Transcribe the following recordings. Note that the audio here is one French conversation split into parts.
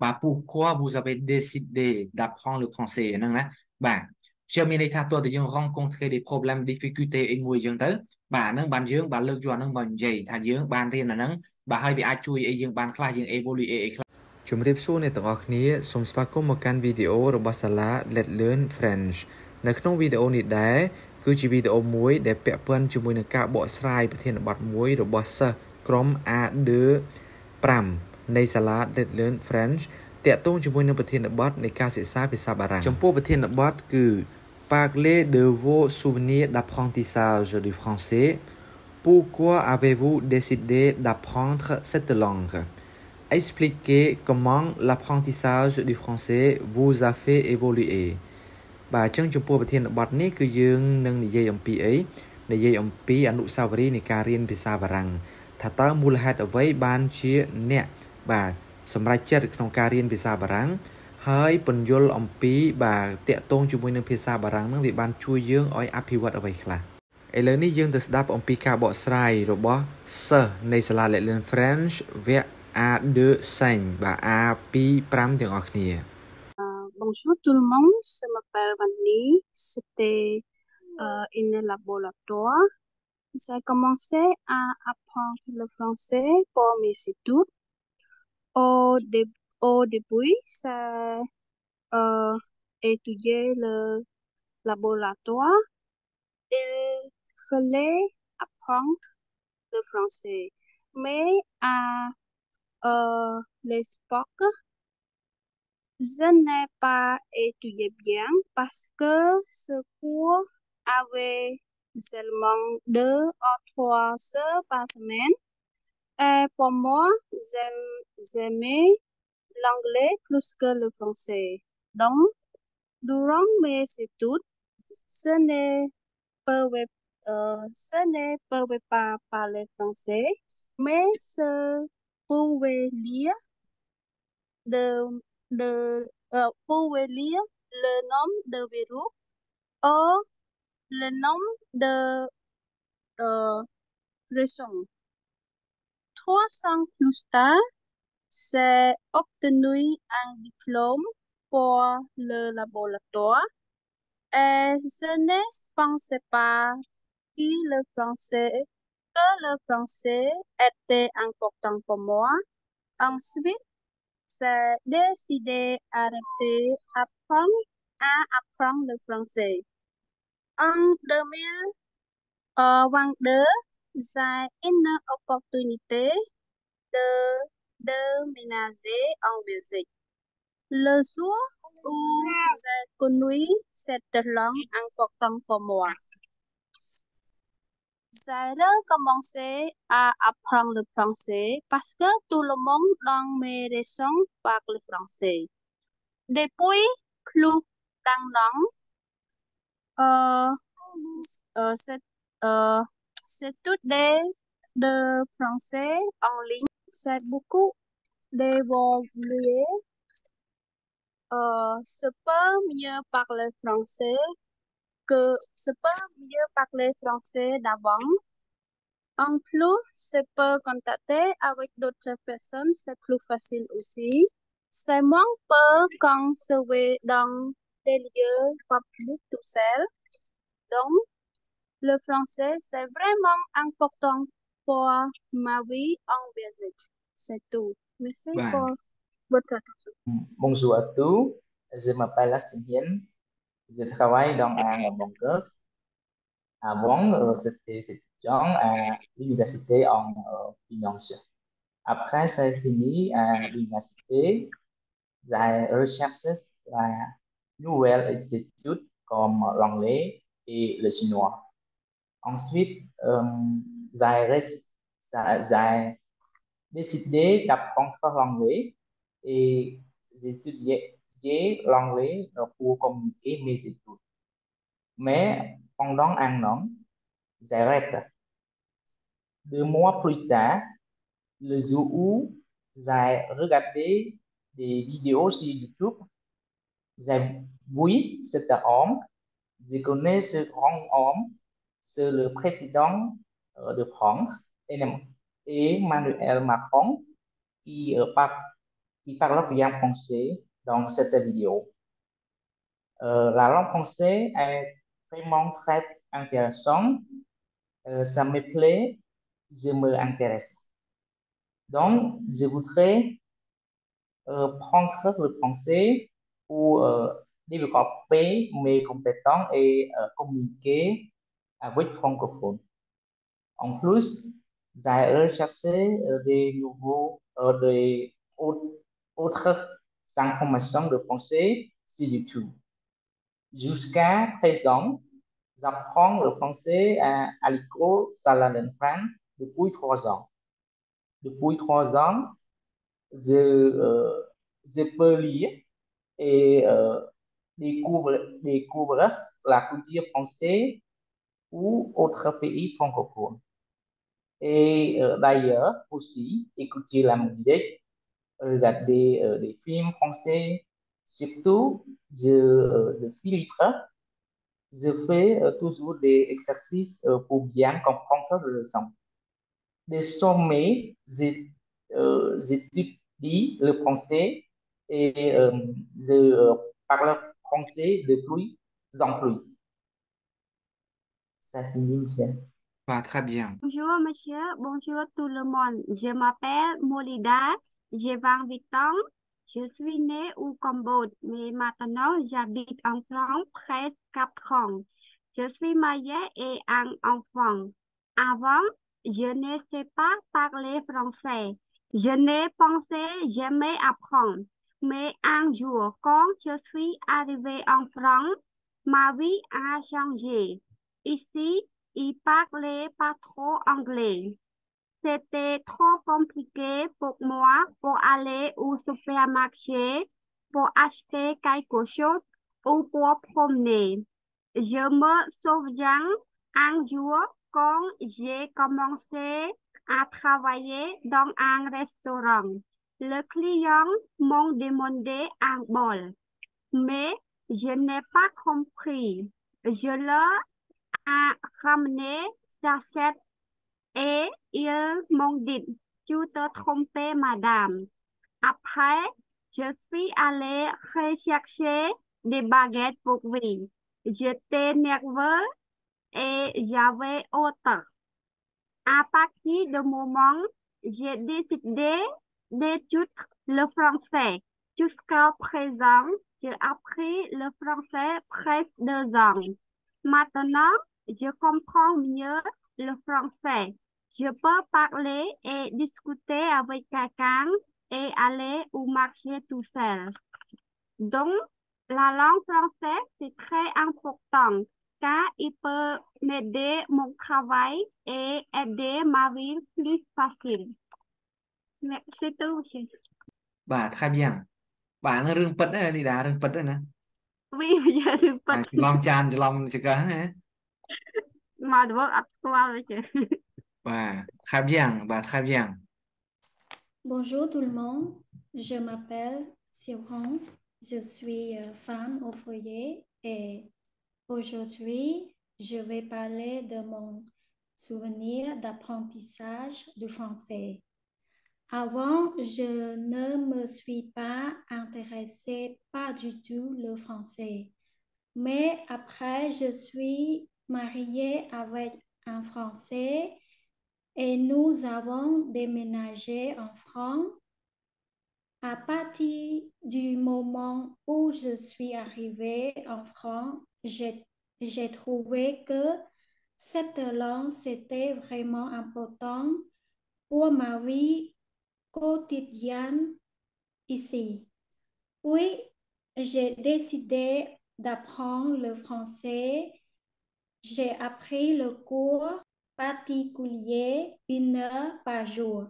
Bah, pourquoi vous avez décidé d'apprendre le français? Nâng nè. Bah, chưa mình đi tha tôi thì dương rencontrer des problèmes difficultés in mùi dương tới. Bà nâng bàn dương, bà lực dùa nâng bàn dày, thà dương, bàn riêng là nâng. Bà hơi bị ai chui ấy dương, bàn khai dương evolue ជំរាបសួរអ្នកទាំងអស់គ្នាសូមស្វាគមន៍មកកាន់វីដេអូរបស់សាលា Let's Learn French នៅក្នុងវីដេអូនេះដែរគឺជាវីដេអូមួយដែលពាក់ព័ន្ធជាមួយនឹងការបកស្រាយប្រធានបទមួយរបស់សិស្សក្រុម A2 5នៃសាលា Let's Learn French ទាក់ទងជាមួយនឹងប្រធានបទនៃការសិក្សាភាសាបារាំងចំពោះប្រធានបទគឺ Parlez de vos souvenirs d'apprentissage du français. Pourquoi avez-vous décidé d'apprendre cette langue? Expliquez comment l'apprentissage du français vous a fait évoluer បាទអញ្ចឹងចំពោះប្រធានបទនេះគឺយើងនឹងនិយាយអំពីអីនិយាយអំពីអនុស្សាវរីយ៍នៃការរៀនភាសាបារាំងថាតើមូលហេតុអ្វីបានជាអ្នកបាទសម្រេចចិត្តក្នុងការរៀនភាសាបារាំងហើយពន្យល់អំពីបាទតាក់ទងជាមួយនឹងភាសាបារាំងហ្នឹងវាបានជួយយើងឲ្យអភិវឌ្ឍអ្វីខ្លះឥឡូវនេះយើងទៅស្ដាប់អំពីការបកស្រាយរបស់សិស្សនៃសាលា Let's Learn French វគ្គ A2 5 បាទ A2 5 ទាំងអស់គ្នា Bonjour tout le monde, je m'appelle Vanny, c'était in le laboratoire. J'ai commencé à apprendre le français pour mes études. Au début, j'ai étudié le laboratoire. Il fallait apprendre le français. Mais à l'époque, je n'ai pas étudié bien parce que ce cours avait seulement 2 ou 3 heures par semaine. Et pour moi, j'aimais l'anglais plus que le français. Donc, durant mes études, je ne pouvais, je ne pouvais pas parler français, mais je pouvais lire de, pouvez lire le nom de virus ou le nom de raison. 3 ans plus tard, j'ai obtenu un diplôme pour le laboratoire et je ne pensais pas que le français était important pour moi. Ensuite, j'ai décidé à apprendre le français. En 2022, j'ai une opportunité de déménager en Belgique. Le jour où j'ai connu cette langue importante pour moi, j'ai recommencé à apprendre le français parce que tout le monde dans mes régions parle français. Depuis plus d'un an, c'est tout de français en ligne. C'est beaucoup d'évoluer. Je peux mieux parler français je peux mieux parler français d'avant. En plus, je peux contacter avec d'autres personnes, c'est plus facile aussi. C'est moins peur quand je vais dans des lieux publics tout seul. Donc, le français, c'est vraiment important pour ma vie en Belgique. C'est tout. Merci pour votre attention. Bonjour à tous, je m'appelle Lassine, je travaille dans un bunker. Avant, j'étais étudiant à l'université en finance. Après, j'ai fini à l'université, j'ai recherché la nouvelle institut comme l'anglais et le chinois. Ensuite, j'ai décidé d'apprendre l'anglais et j'étudiais l'anglais pour communiquer mes études. Mais pendant un an, j'arrête. 2 mois plus tard, le jour où j'ai regardé des vidéos sur YouTube, j'ai vu cet homme, je connais ce grand homme, c'est le président de France, Emmanuel Macron, qui, qui parlent bien français dans cette vidéo. La langue française est vraiment très intéressante. Ça me plaît, je m'intéresse. Donc, je voudrais prendre le français pour développer mes compétences et communiquer avec francophones. En plus, j'ai recherché des autres informations de français sur YouTube. Jusqu'à présent, j'apprends le français à l'école Salalenfran depuis 3 ans. Depuis 3 ans, je peux lire et découvrir la culture française ou autres pays francophones. Et d'ailleurs, aussi, écouter la musique, regarder des films français. Surtout, je suis libre. Je fais toujours des exercices pour bien comprendre le son. Désormais, j'étudie le français et je parle français de plus en plus. Ça finit, Michel. Bah, très bien. Bonjour monsieur, bonjour tout le monde. Je m'appelle Molida, j'ai 28 ans. Je suis née au Cambodge, mais maintenant j'habite en France presque 4 ans. Je suis mariée et un enfant. Avant, je ne sais pas parler français. Je n'ai pensé jamais apprendre. Mais un jour, quand je suis arrivée en France, ma vie a changé. Ici, il parlait pas trop anglais. C'était trop compliqué pour moi pour aller au supermarché, pour acheter quelque chose ou pour promener. Je me souviens un jour quand j'ai commencé à travailler dans un restaurant. Le client m'a demandé un bol, mais je n'ai pas compris. Je leur ai ramené l'assiette et ils m'ont dit, tu te trompes, madame. Après, je suis allée rechercher des baguettes pour lui. J'étais nerveuse et j'avais honte. À partir de moment, j'ai décidé d'étudier le français. Jusqu'à présent, j'ai appris le français presque 2 ans. Maintenant, je comprends mieux le français. Je peux parler et discuter avec quelqu'un et aller au marché tout seul. Donc, la langue française, c'est très important car il peut m'aider mon travail et aider ma vie plus facile. C'est tout, monsieur. Bah, très bien. Bạn nó rương pít đấy, đi đá rương pít đấy nè. Oui, bây giờ thì bật À, chỉ lòng chỉ có nè. mà được actual rồi chứ. Bah, très bien, bah, très bien. Bonjour tout le monde, je m'appelle Siobhan, je suis femme au foyer et aujourd'hui je vais parler de mon souvenir d'apprentissage du français. Avant, je ne me suis pas intéressée pas du tout le français, mais après je suis mariée avec un Français et nous avons déménagé en France. À partir du moment où je suis arrivée en France, j'ai trouvé que cette langue, c'était vraiment important pour ma vie quotidienne ici. Puis, j'ai décidé d'apprendre le français. J'ai appris le cours particulier 1 heure par jour.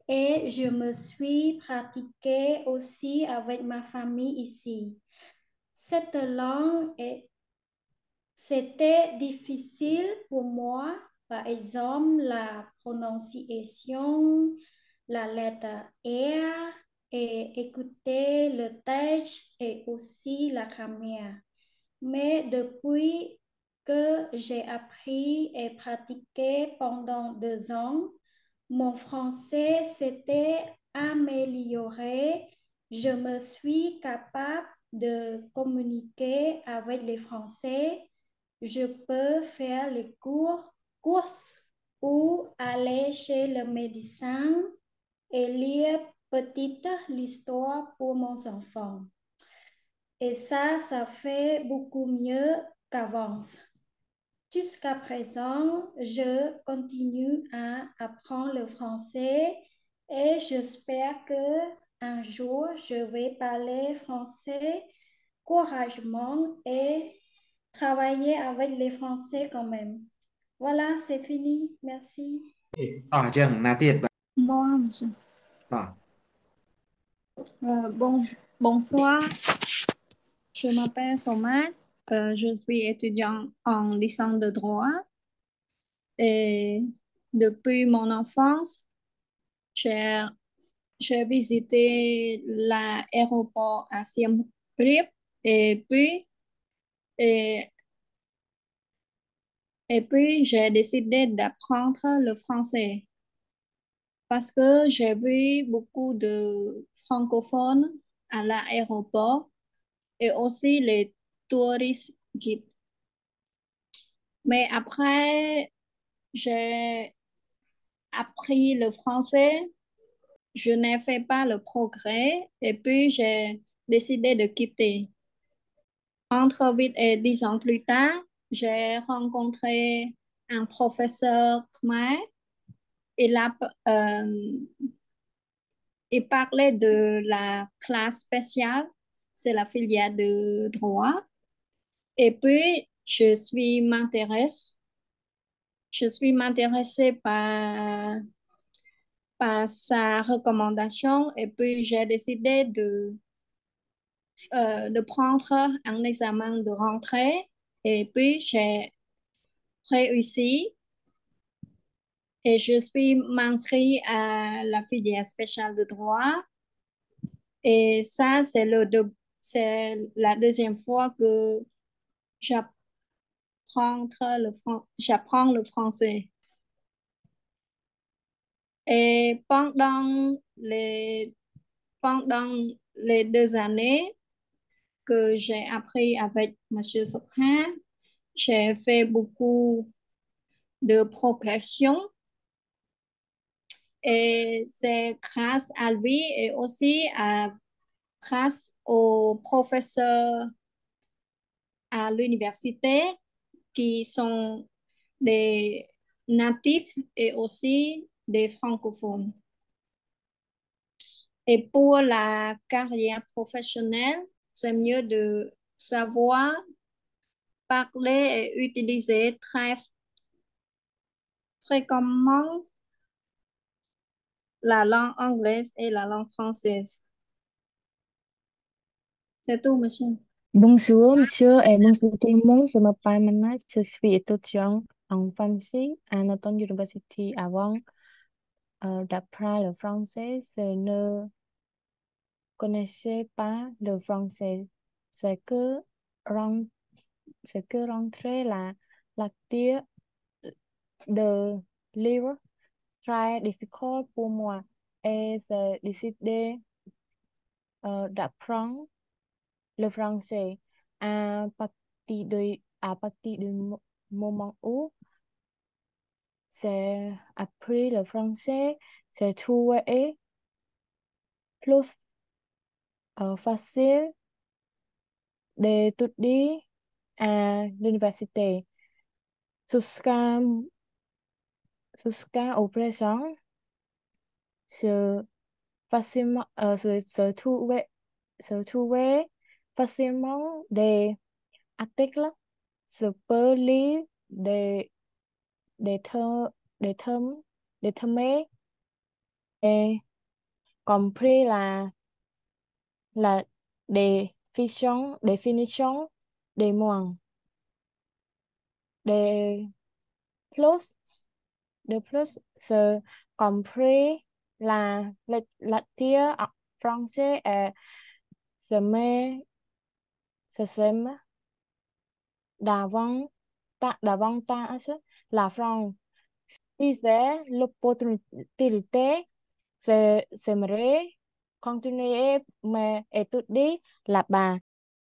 Et je me suis pratiquée aussi avec ma famille ici. Cette langue, c'était difficile pour moi. Par exemple, la prononciation, la lettre R et écouter le texte et aussi la grammaire. Mais depuis que j'ai appris et pratiqué pendant 2 ans, mon français s'était amélioré je me suis capable de communiquer avec les Français. Je peux faire les courses ou aller chez le médecin et lire petite l'histoire pour mon enfant. Et ça fait beaucoup mieux qu'avant. Jusqu'à présent, je continue à apprendre le français et j'espère que un jour je vais parler français courageusement et travailler avec les Français quand même. Voilà, c'est fini. Merci. អស់ចឹងណាទៀតបាទ Moi, monsieur. បាទ Bonsoir, je m'appelle Somat. Je suis étudiant en licence de droit et depuis mon enfance, j'ai j'ai visité l'aéroport à Siem Reap et puis et, et puis j'ai décidé d'apprendre le français parce que j'ai vu beaucoup de francophones à l'aéroport et aussi les touristes guides. Mais après, j'ai appris le français, je n'ai fait pas le progrès et puis j'ai décidé de quitter. Entre 8 et 10 ans plus tard, j'ai rencontré un professeur khmer. Il a, euh, il parlait de la classe spéciale, c'est la filière de droit. Et puis, je suis m'intéressée par sa recommandation et puis j'ai décidé de prendre un examen de rentrée et puis j'ai réussi et je suis m'inscrite à la filière spéciale de droit et ça, c'est la deuxième fois que j'apprends le français. Et pendant les 2 années que j'ai appris avec Monsieur Sokhan, j'ai fait beaucoup de progression et c'est grâce à lui et aussi grâce aux professeurs à l'université qui sont des natifs et aussi des francophones. Et pour la carrière professionnelle, c'est mieux de savoir parler et utiliser très fréquemment la langue anglaise et la langue française. C'est tout, monsieur. Bonjour, monsieur, et bonjour tout le monde. Je m'appelle Manat, je suis étudiant en pharmacie à Norton University avant d'apprendre le français. Je ne connaissais pas le français. C'est que, ren- c'est que rentrer la lecture de livres très difficile pour moi et j'ai décidé d'apprendre le français à partir du moment où j'ai appris le français, j'ai trouvé plus facile d'étudier à l'université. Jusqu'à jusqu'à au présent, je facilement je trouvais facilement des articles. Je peux lire des thơ des thơm des thơ mê et compris la définition des mots de plus de plus je compris la lecture en français et j'aime davantage la France. Si j'ai l'opportunité, j'aimerais continuer mes études là bà